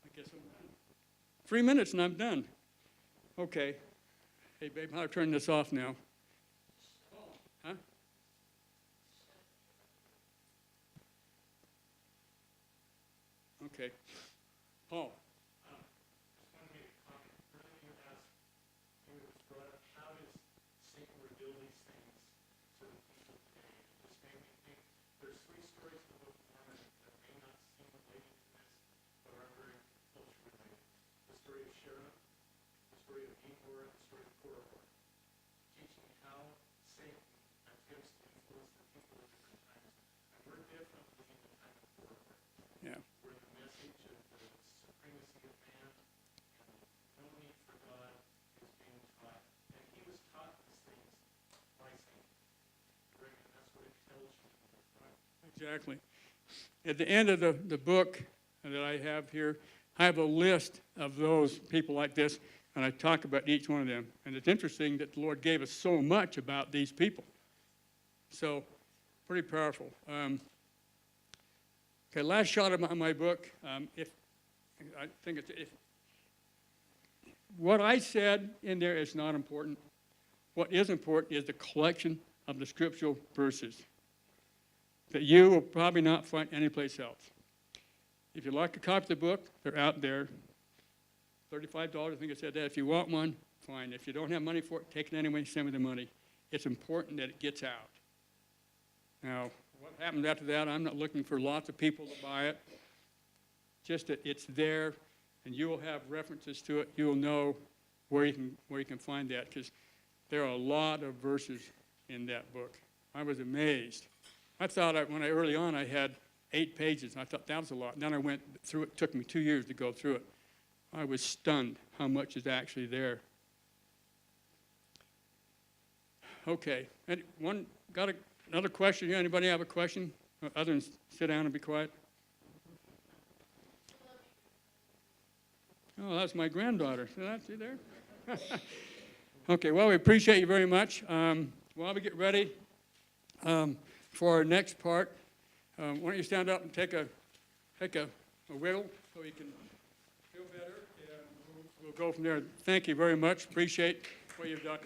I guess I'm done. 3 minutes and I'm done. Okay. Hey, babe, how do I turn this off now? Huh? Okay. Paul. Just wanted to make a comment. Earlier you asked, it was brought up, how does Satan reveal these things to the people today? It just made me think, there's 3 stories in the Book of Mormon that may not seem related to this, but are very closely related. The story of Shera, the story of Igor, and the story of Korihor, teaching how Satan attempts to influence the people at different times. And we're definitely in the time of Korihor. Yeah. Where the message of the supremacy of man and no need for God is being taught. And he was taught these things by Satan. Right? And that's what it tells you. Right? Exactly. At the end of the book that I have here, I have a list of those people like this, and I talk about each one of them. And it's interesting that the Lord gave us so much about these people. So, pretty powerful. Okay, last shot of my book. What I said in there is not important. What is important is the collection of the scriptural verses that you will probably not find anyplace else. If you'd like a copy of the book, they're out there. $35, I think I said that. If you want one, fine. If you don't have money for it, take it anyway, send me the money. It's important that it gets out. Now, what happens after that, I'm not looking for lots of people to buy it. Just that it's there, and you will have references to it. You will know where you can find that, because there are a lot of verses in that book. I was amazed. I thought early on I had 8 pages, and I thought that was a lot. And then I went through it. It took me 2 years to go through it. I was stunned how much is actually there. Okay, another question here? Anybody have a question? Other than sit down and be quiet? Oh, that's my granddaughter. See there? Okay, well, we appreciate you very much. While we get ready for our next part, why don't you stand up and take a wiggle so you can feel better, and we'll go from there. Thank you very much. Appreciate what you've done.